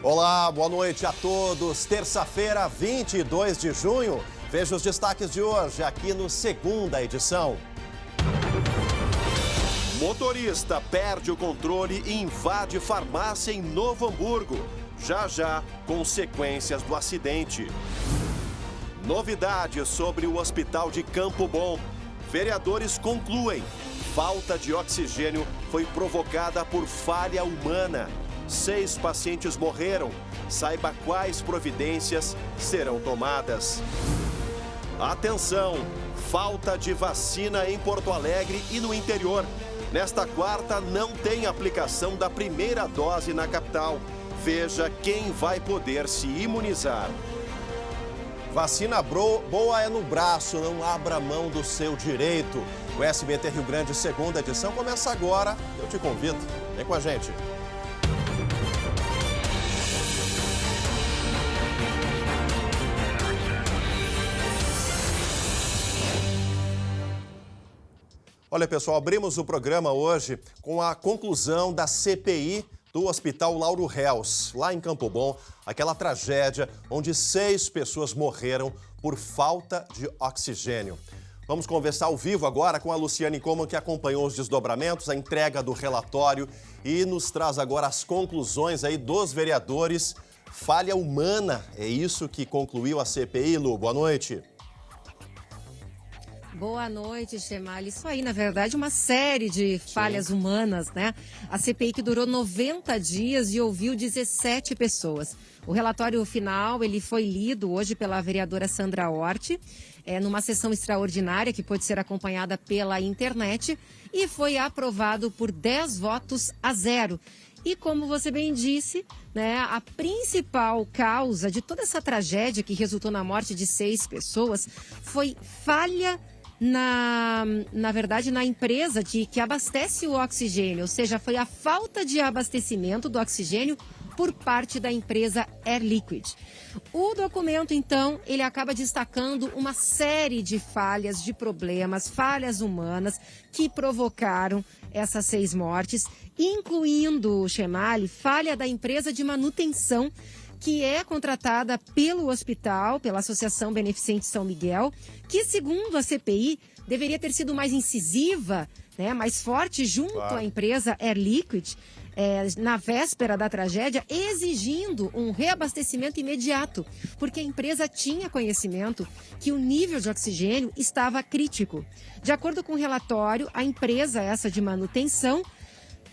Olá, boa noite a todos. Terça-feira, 22 de junho. Veja os destaques de hoje aqui no Segunda Edição. Motorista perde o controle e invade farmácia em Novo Hamburgo. Já, consequências do acidente. Novidades sobre o Hospital de Campo Bom. Vereadores concluem: falta de oxigênio foi provocada por falha humana. 6 pacientes morreram. Saiba quais providências serão tomadas. Atenção! Falta de vacina em Porto Alegre e no interior. Nesta quarta, não tem aplicação da primeira dose na capital. Veja quem vai poder se imunizar. Vacina boa é no braço, não abra mão do seu direito. O SBT Rio Grande, Segunda Edição, começa agora. Eu te convido. Vem com a gente. Olha, pessoal, abrimos o programa hoje com a conclusão da CPI do Hospital Lauro Réus, lá em Campo Bom, aquela tragédia onde 6 pessoas morreram por falta de oxigênio. Vamos conversar ao vivo agora com a Luciane Coman, que acompanhou os desdobramentos, a entrega do relatório e nos traz agora as conclusões aí dos vereadores. Falha humana, é isso que concluiu a CPI, Lu. Boa noite. Boa noite, Chemali. Isso aí, na verdade, uma série de falhas humanas, né? A CPI que durou 90 dias e ouviu 17 pessoas. O relatório final, ele foi lido hoje pela vereadora Sandra Hort, numa sessão extraordinária que pôde ser acompanhada pela internet e foi aprovado por 10 votos a 0. E como você bem disse, né, a principal causa de toda essa tragédia que resultou na morte de 6 pessoas foi falha na verdade, na empresa que abastece o oxigênio, ou seja, foi a falta de abastecimento do oxigênio por parte da empresa Air Liquide. O documento, então, ele acaba destacando uma série de falhas, de problemas, falhas humanas que provocaram essas 6 mortes, incluindo, Chemali, falha da empresa de manutenção que é contratada pelo hospital, pela Associação Beneficente São Miguel, que, segundo a CPI, deveria ter sido mais incisiva, né, mais forte junto à empresa Air Liquide, na véspera da tragédia, exigindo um reabastecimento imediato, porque a empresa tinha conhecimento que o nível de oxigênio estava crítico. De acordo com o relatório, a empresa essa de manutenção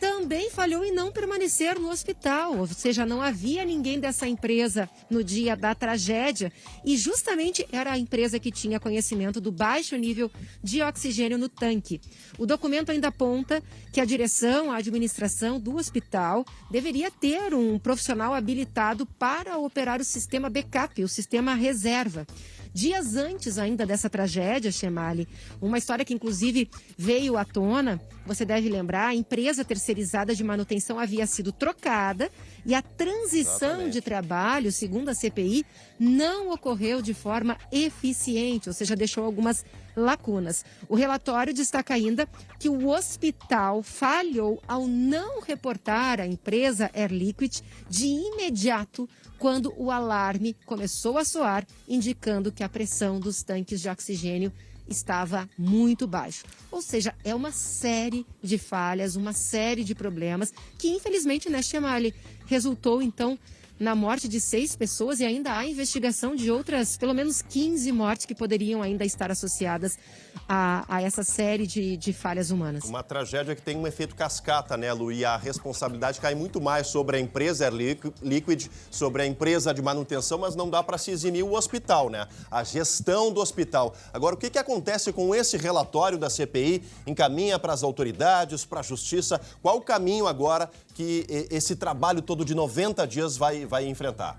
também falhou em não permanecer no hospital, ou seja, não havia ninguém dessa empresa no dia da tragédia e justamente era a empresa que tinha conhecimento do baixo nível de oxigênio no tanque. O documento ainda aponta que a direção, a administração do hospital deveria ter um profissional habilitado para operar o sistema backup, o sistema reserva. Dias antes ainda dessa tragédia, Chemali, uma história que inclusive veio à tona, você deve lembrar, a empresa terceirizada de manutenção havia sido trocada e a transição de trabalho, segundo a CPI, não ocorreu de forma eficiente, ou seja, deixou algumas lacunas. O relatório destaca ainda que o hospital falhou ao não reportar à empresa Air Liquide de imediato quando o alarme começou a soar, indicando que a pressão dos tanques de oxigênio estava muito baixo. Ou seja, é uma série de falhas, uma série de problemas que, infelizmente, né, Chemali, resultou, então, na morte de 6 pessoas e ainda há investigação de outras, pelo menos 15 mortes que poderiam ainda estar associadas a essa série de falhas humanas. Uma tragédia que tem um efeito cascata, né, Lu? E a responsabilidade cai muito mais sobre a empresa Air Liquide, sobre a empresa de manutenção, mas não dá para se eximir o hospital, né? A gestão do hospital. Agora, o que acontece com esse relatório da CPI? Encaminha para as autoridades, para a justiça? Qual o caminho agora que esse trabalho todo de 90 dias vai enfrentar?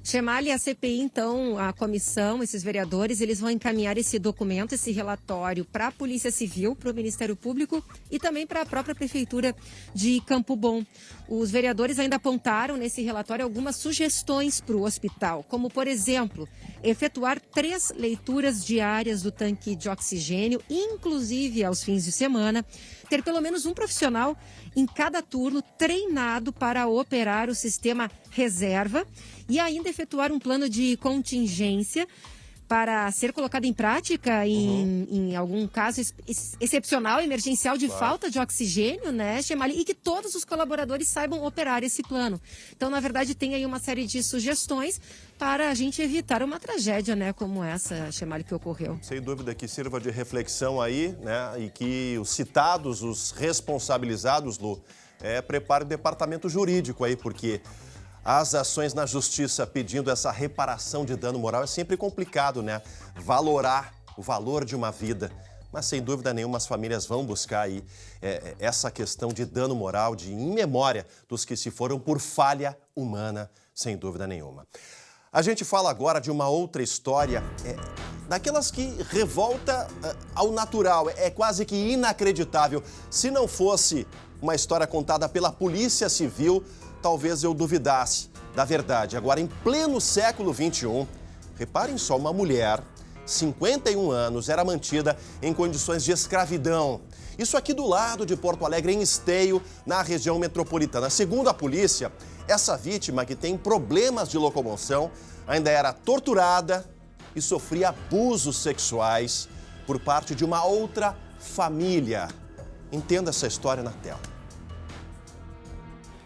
Chemali, a CPI, então, a comissão, esses vereadores, eles vão encaminhar esse documento, esse relatório para a Polícia Civil, para o Ministério Público e também para a própria Prefeitura de Campo Bom. Os vereadores ainda apontaram nesse relatório algumas sugestões para o hospital, como, por exemplo, efetuar 3 leituras diárias do tanque de oxigênio, inclusive aos fins de semana, ter pelo menos um profissional em cada turno treinado para operar o sistema reserva e ainda efetuar um plano de contingência para ser colocado em prática em algum caso excepcional, emergencial de falta de oxigênio, né, Chemali? E que todos os colaboradores saibam operar esse plano. Então, na verdade, tem aí uma série de sugestões para a gente evitar uma tragédia, né, como essa, Chemali, que ocorreu. Sem dúvida que sirva de reflexão aí, né, e que os citados, os responsabilizados, Lu, preparem o departamento jurídico aí, porque as ações na justiça pedindo essa reparação de dano moral é sempre complicado, né? Valorar o valor de uma vida. Mas, sem dúvida nenhuma, as famílias vão buscar aí essa questão de dano moral, de in memória dos que se foram por falha humana, sem dúvida nenhuma. A gente fala agora de uma outra história, daquelas que revolta ao natural, é quase que inacreditável. Se não fosse uma história contada pela Polícia Civil, talvez eu duvidasse da verdade. Agora, em pleno século XXI, reparem só, uma mulher, 51 anos, era mantida em condições de escravidão. Isso aqui do lado de Porto Alegre, em Esteio, na região metropolitana. Segundo a polícia, essa vítima, que tem problemas de locomoção, ainda era torturada e sofria abusos sexuais por parte de uma outra família. Entenda essa história na tela.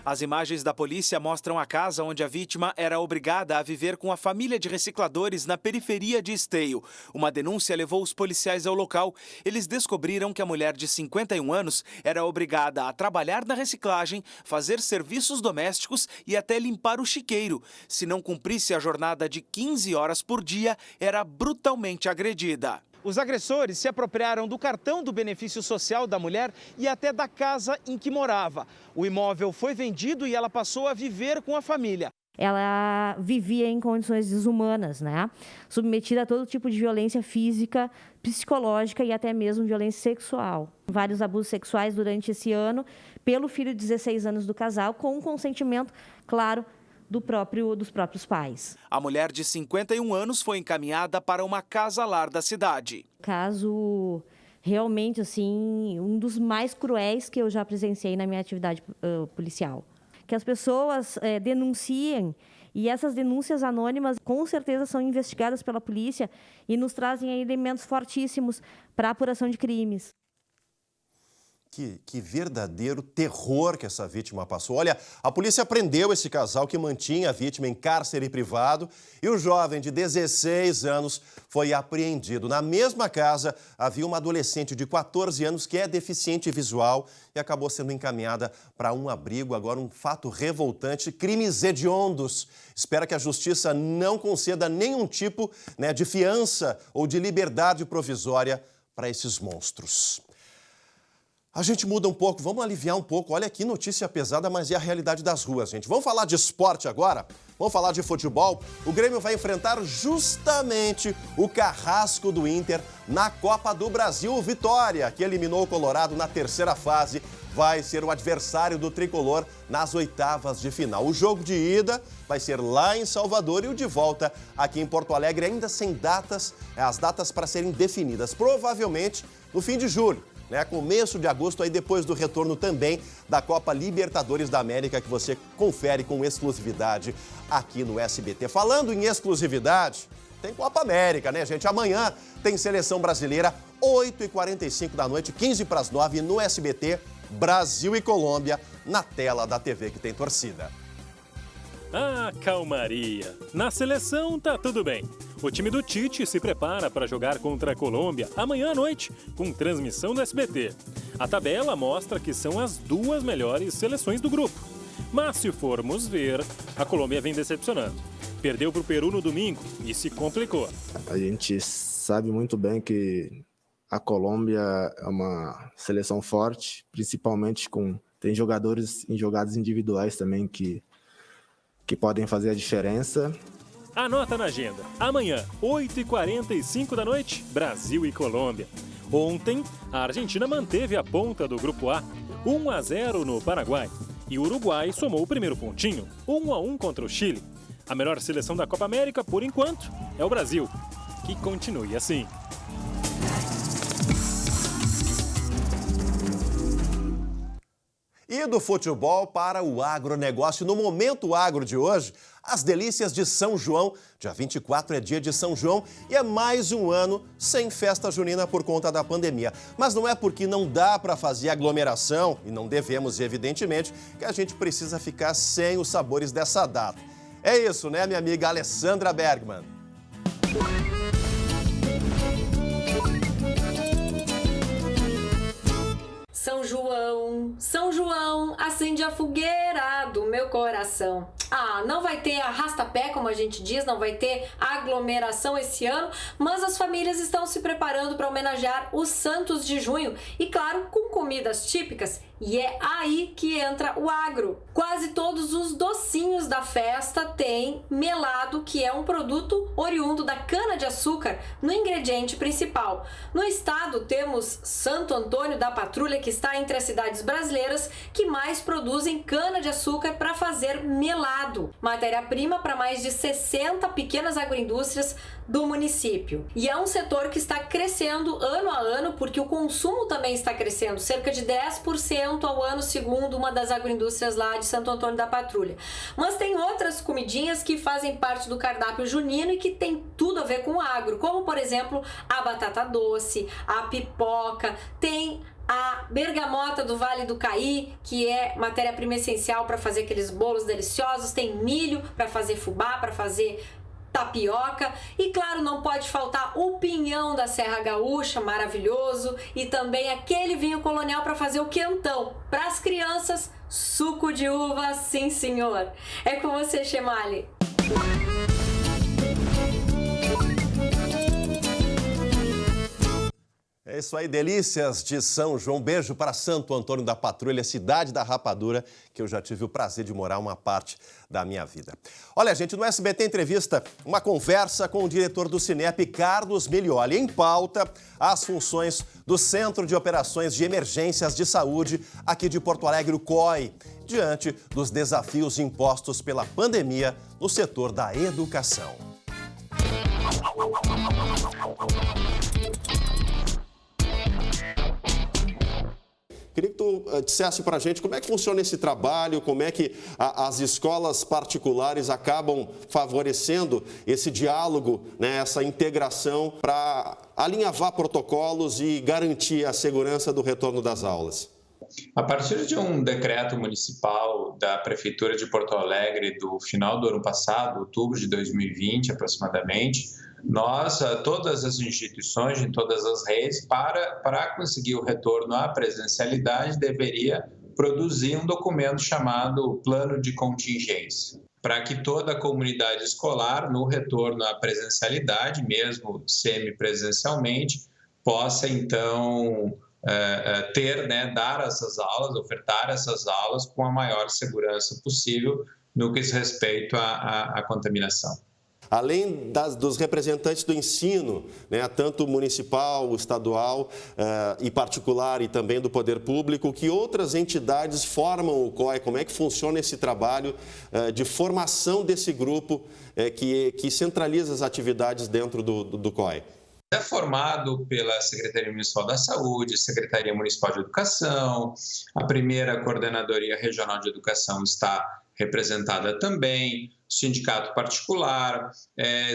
As imagens da polícia mostram a casa onde a vítima era obrigada a viver com a família de recicladores na periferia de Esteio. Uma denúncia levou os policiais ao local. Eles descobriram que a mulher de 51 anos era obrigada a trabalhar na reciclagem, fazer serviços domésticos e até limpar o chiqueiro. Se não cumprisse a jornada de 15 horas por dia, era brutalmente agredida. Os agressores se apropriaram do cartão do benefício social da mulher e até da casa em que morava. O imóvel foi vendido e ela passou a viver com a família. Ela vivia em condições desumanas, né? Submetida a todo tipo de violência física, psicológica e até mesmo violência sexual. Vários abusos sexuais durante esse ano pelo filho de 16 anos do casal, com o consentimento, claro, dos próprios pais. A mulher de 51 anos foi encaminhada para uma casa-lar da cidade. Caso realmente, assim, um dos mais cruéis que eu já presenciei na minha atividade policial. Que as pessoas denunciem, e essas denúncias anônimas com certeza são investigadas pela polícia e nos trazem elementos fortíssimos para a apuração de crimes. Que verdadeiro terror que essa vítima passou. Olha, a polícia prendeu esse casal que mantinha a vítima em cárcere privado e o jovem de 16 anos foi apreendido. Na mesma casa havia uma adolescente de 14 anos que é deficiente visual e acabou sendo encaminhada para um abrigo. Agora, um fato revoltante, crimes hediondos. Espero que a justiça não conceda nenhum tipo, de fiança ou de liberdade provisória para esses monstros. A gente muda um pouco, vamos aliviar um pouco. Olha que notícia pesada, mas é a realidade das ruas, gente. Vamos falar de esporte agora? Vamos falar de futebol? O Grêmio vai enfrentar justamente o carrasco do Inter na Copa do Brasil. O Vitória, que eliminou o Colorado na terceira fase, vai ser o adversário do tricolor nas oitavas de final. O jogo de ida vai ser lá em Salvador e o de volta aqui em Porto Alegre, ainda sem datas, as datas para serem definidas, provavelmente no fim de julho. Começo de agosto, aí depois do retorno também da Copa Libertadores da América, que você confere com exclusividade aqui no SBT. Falando em exclusividade, tem Copa América, né, gente? Amanhã tem Seleção Brasileira, 8h45 da noite, 8h45 no SBT, Brasil e Colômbia, na tela da TV que tem torcida. Ah, calmaria. Na seleção tá tudo bem. O time do Tite se prepara para jogar contra a Colômbia amanhã à noite, com transmissão do SBT. A tabela mostra que são as duas melhores seleções do grupo. Mas se formos ver, a Colômbia vem decepcionando. Perdeu para o Peru no domingo e se complicou. A gente sabe muito bem que a Colômbia é uma seleção forte, principalmente tem jogadores em jogadas individuais também que podem fazer a diferença. Anota na agenda. Amanhã, 8h45 da noite, Brasil e Colômbia. Ontem, a Argentina manteve a ponta do Grupo A, 1-0 no Paraguai. E o Uruguai somou o primeiro pontinho, 1-1 contra o Chile. A melhor seleção da Copa América, por enquanto, é o Brasil. Que continue assim. E do futebol para o agronegócio. No Momento Agro de hoje, as delícias de São João. Dia 24 é dia de São João e é mais um ano sem festa junina por conta da pandemia. Mas não é porque não dá para fazer aglomeração, e não devemos, evidentemente, que a gente precisa ficar sem os sabores dessa data. É isso, né, minha amiga Alessandra Bergman? São João, acende a fogueira do meu coração. Ah, não vai ter arrasta-pé, como a gente diz, não vai ter aglomeração esse ano, mas as famílias estão se preparando para homenagear os santos de junho e, claro, com comidas típicas. E é aí que entra o agro. Quase todos os docinhos da festa têm melado, que é um produto oriundo da cana-de-açúcar, no ingrediente principal. No estado temos Santo Antônio da Patrulha, que está entre as cidades brasileiras que mais produzem cana-de-açúcar para fazer melado, matéria-prima para mais de 60 pequenas agroindústrias do município. E é um setor que está crescendo ano a ano, porque o consumo também está crescendo, cerca de 10% ao ano, segundo uma das agroindústrias lá de Santo Antônio da Patrulha. Mas tem outras comidinhas que fazem parte do cardápio junino e que tem tudo a ver com o agro, como, por exemplo, a batata doce, a pipoca, tem a bergamota do Vale do Caí, que é matéria-prima essencial para fazer aqueles bolos deliciosos, tem milho para fazer fubá, para fazer tapioca e, claro, não pode faltar o pinhão da Serra Gaúcha, maravilhoso, e também aquele vinho colonial para fazer o quentão. Para as crianças, suco de uva, sim senhor. É com você, Chemali. É isso aí, delícias de São João. Beijo para Santo Antônio da Patrulha, cidade da rapadura, que eu já tive o prazer de morar uma parte da minha vida. Olha, gente, no SBT Entrevista, uma conversa com o diretor do Cinep, Carlos Milioli. Em pauta, as funções do Centro de Operações de Emergências de Saúde aqui de Porto Alegre, o COI, diante dos desafios impostos pela pandemia no setor da educação. Queria que tu dissesse para a gente como é que funciona esse trabalho, como é que as escolas particulares acabam favorecendo esse diálogo, né, essa integração para alinhavar protocolos e garantir a segurança do retorno das aulas. A partir de um decreto municipal da Prefeitura de Porto Alegre do final do ano passado, outubro de 2020 aproximadamente, nós, todas as instituições, em todas as redes, para conseguir o retorno à presencialidade, deveria produzir um documento chamado Plano de Contingência, para que toda a comunidade escolar, no retorno à presencialidade, mesmo semipresencialmente, possa, então, dar essas aulas, ofertar essas aulas com a maior segurança possível no que diz respeito à contaminação. Além dos representantes do ensino, né, tanto municipal, estadual e particular e também do poder público, que outras entidades formam o COI? Como é que funciona esse trabalho de formação desse grupo que centraliza as atividades dentro do COI? É formado pela Secretaria Municipal da Saúde, Secretaria Municipal de Educação, a primeira Coordenadoria Regional de Educação está representada também, sindicato particular,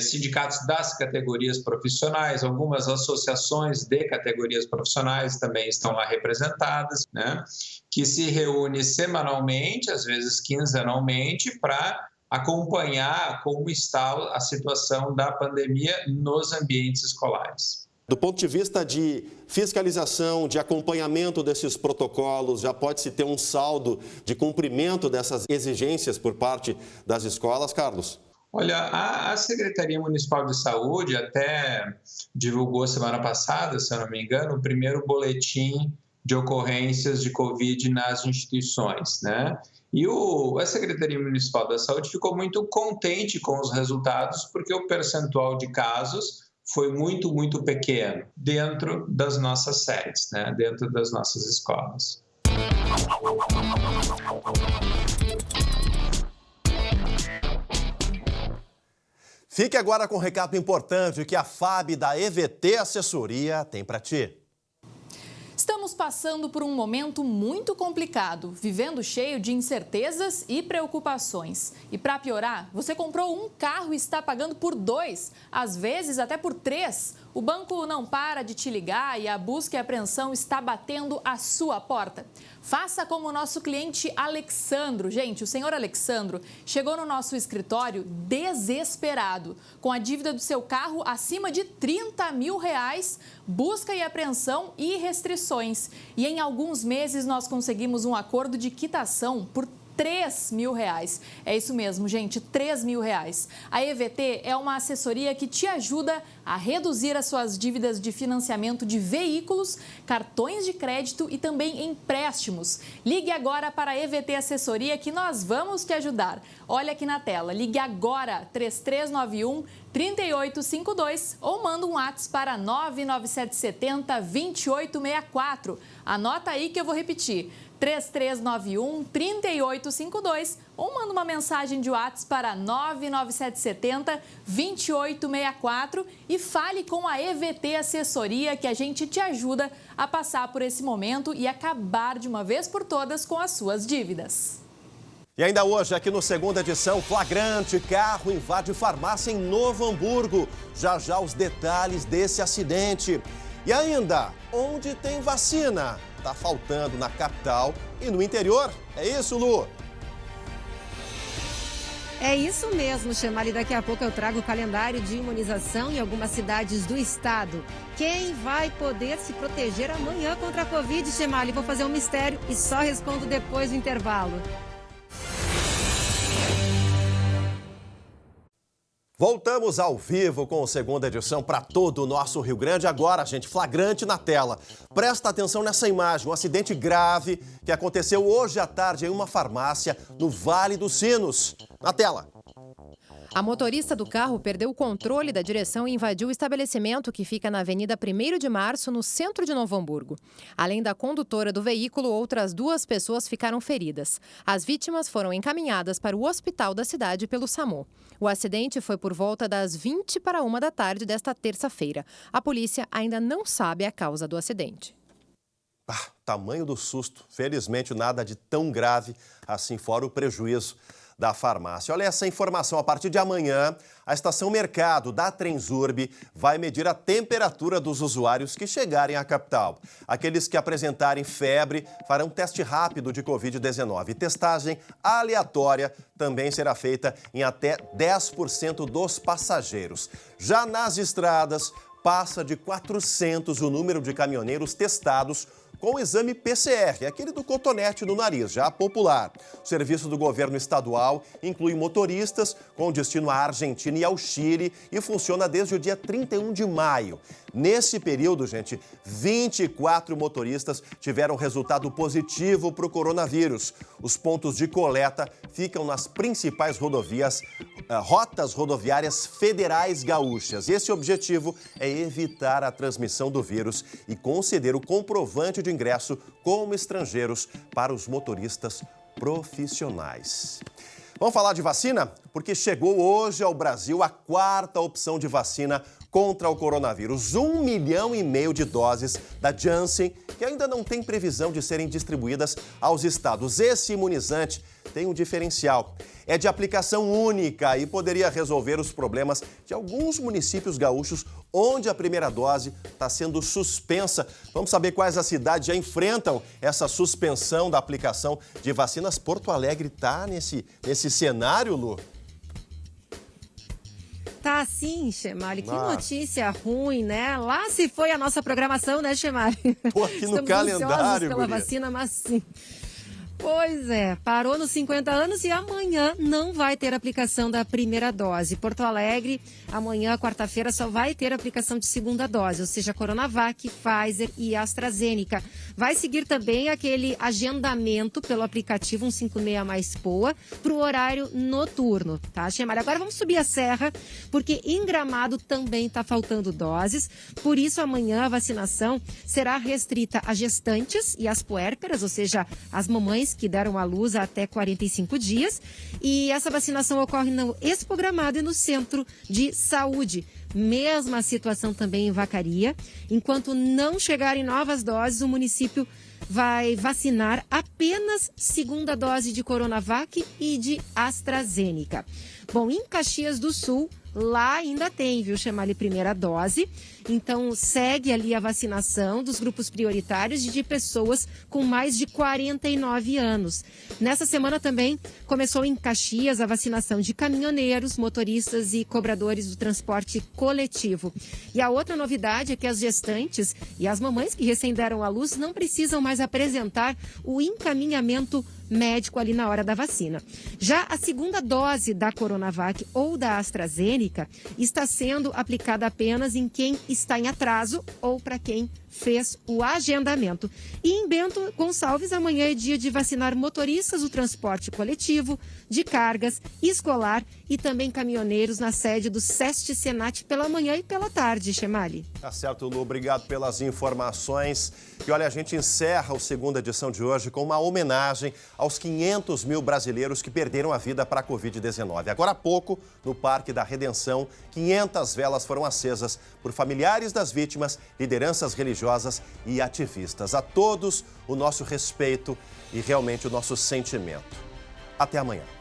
sindicatos das categorias profissionais, algumas associações de categorias profissionais também estão lá representadas, né, que se reúne semanalmente, às vezes quinzenalmente, para acompanhar como está a situação da pandemia nos ambientes escolares. Do ponto de vista de fiscalização, de acompanhamento desses protocolos, já pode-se ter um saldo de cumprimento dessas exigências por parte das escolas, Carlos? Olha, a Secretaria Municipal de Saúde até divulgou semana passada, se eu não me engano, o primeiro boletim de ocorrências de Covid nas instituições, né? E a Secretaria Municipal da Saúde ficou muito contente com os resultados, porque o percentual de casos foi muito, muito pequeno dentro das nossas sedes, né? Dentro das nossas escolas. Fique agora com um recado importante que a FAB da EVT Assessoria tem para ti. Estamos passando por um momento muito complicado, vivendo cheio de incertezas e preocupações. E para piorar, você comprou um carro e está pagando por 2, às vezes até por 3. O banco não para de te ligar e a busca e apreensão está batendo a sua porta. Faça como o nosso cliente Alexandro. Gente, o senhor Alexandro chegou no nosso escritório desesperado, com a dívida do seu carro acima de R$30 mil, busca e apreensão e restrições. E em alguns meses nós conseguimos um acordo de quitação por R$3 mil. É isso mesmo, gente, R$3 mil. A EVT é uma assessoria que te ajuda a reduzir as suas dívidas de financiamento de veículos, cartões de crédito e também empréstimos. Ligue agora para a EVT Assessoria que nós vamos te ajudar. Olha aqui na tela, ligue agora 3391-3852 ou manda um WhatsApp para 99770-2864. Anota aí que eu vou repetir. 3391-3852 ou manda uma mensagem de WhatsApp para 99770-2864 e fale com a EVT Assessoria que a gente te ajuda a passar por esse momento e acabar de uma vez por todas com as suas dívidas. E ainda hoje, aqui no Segunda Edição, flagrante, carro invade farmácia em Novo Hamburgo. Já já os detalhes desse acidente. E ainda, onde tem vacina? Tá faltando na capital e no interior. É isso, Lu? É isso mesmo, Chemali. Daqui a pouco eu trago o calendário de imunização em algumas cidades do estado. Quem vai poder se proteger amanhã contra a Covid, Chemali? Vou fazer um mistério e só respondo depois do intervalo. Voltamos ao vivo com a Segunda Edição para todo o nosso Rio Grande. Agora, gente, flagrante na tela. Presta atenção nessa imagem, um acidente grave que aconteceu hoje à tarde em uma farmácia no Vale dos Sinos. Na tela. A motorista do carro perdeu o controle da direção e invadiu o estabelecimento que fica na Avenida 1º de Março, no centro de Novo Hamburgo. Além da condutora do veículo, outras 2 pessoas ficaram feridas. As vítimas foram encaminhadas para o hospital da cidade pelo SAMU. O acidente foi por volta das 20:01 da tarde desta terça-feira. A polícia ainda não sabe a causa do acidente. Tamanho do susto. Felizmente, nada de tão grave assim, fora o prejuízo da farmácia. Olha essa informação, a partir de amanhã, a Estação Mercado da Transurb vai medir a temperatura dos usuários que chegarem à capital. Aqueles que apresentarem febre farão teste rápido de Covid-19. Testagem aleatória também será feita em até 10% dos passageiros. Já nas estradas, passa de 400 o número de caminhoneiros testados com o exame PCR, aquele do cotonete no nariz, já popular. O serviço do governo estadual inclui motoristas com destino à Argentina e ao Chile e funciona desde o dia 31 de maio. Nesse período, gente, 24 motoristas tiveram resultado positivo para o coronavírus. Os pontos de coleta ficam nas principais rotas rodoviárias federais gaúchas. Esse objetivo é evitar a transmissão do vírus e conceder o comprovante de ingresso como estrangeiros para os motoristas profissionais. Vamos falar de vacina? Porque chegou hoje ao Brasil a 4ª opção de vacina contra o coronavírus. 1,5 milhão de doses da Janssen, que ainda não tem previsão de serem distribuídas aos estados. Esse imunizante tem um diferencial. É de aplicação única e poderia resolver os problemas de alguns municípios gaúchos onde a primeira dose está sendo suspensa. Vamos saber quais as cidades já enfrentam essa suspensão da aplicação de vacinas. Porto Alegre está nesse cenário, Lu? Tá sim, Chemali. Que notícia ruim, né? Lá se foi a nossa programação, né, Chemali? Tô aqui no calendário, pela vacina, mas sim. Pois é, parou nos 50 anos e amanhã não vai ter aplicação da primeira dose. Porto Alegre, amanhã, quarta-feira, só vai ter aplicação de segunda dose, ou seja, Coronavac, Pfizer e AstraZeneca. Vai seguir também aquele agendamento pelo aplicativo 156 mais POA para o horário noturno, tá, Chemali? Agora vamos subir a serra, porque em Gramado também está faltando doses. Por isso, amanhã a vacinação será restrita a gestantes e às puérperas, ou seja, as mamães que deram à luz há até 45 dias. E essa vacinação ocorre no Expo Gramado e no Centro de Saúde. Mesma situação também em Vacaria. Enquanto não chegarem novas doses, o município vai vacinar apenas segunda dose de Coronavac e de AstraZeneca. Bom, em Caxias do Sul, lá ainda tem, viu, Chemali, primeira dose. Então, segue ali a vacinação dos grupos prioritários e de pessoas com mais de 49 anos. Nessa semana também começou em Caxias a vacinação de caminhoneiros, motoristas e cobradores do transporte coletivo. E a outra novidade é que as gestantes e as mamães que recém deram à luz não precisam mais apresentar o encaminhamento médico ali na hora da vacina. Já a segunda dose da Coronavac ou da AstraZeneca está sendo aplicada apenas em quem está em atraso ou para quem fez o agendamento. E em Bento Gonçalves, amanhã é dia de vacinar motoristas do transporte coletivo, de cargas, escolar e também caminhoneiros na sede do SEST Senat pela manhã e pela tarde, Chemali. Tá certo, Lu. Obrigado pelas informações. E olha, a gente encerra a segunda edição de hoje com uma homenagem aos 500 mil brasileiros que perderam a vida para a Covid-19. Agora há pouco, no Parque da Redenção, 500 velas foram acesas por familiares das vítimas, lideranças religiosas e ativistas. A todos o nosso respeito e realmente o nosso sentimento. Até amanhã.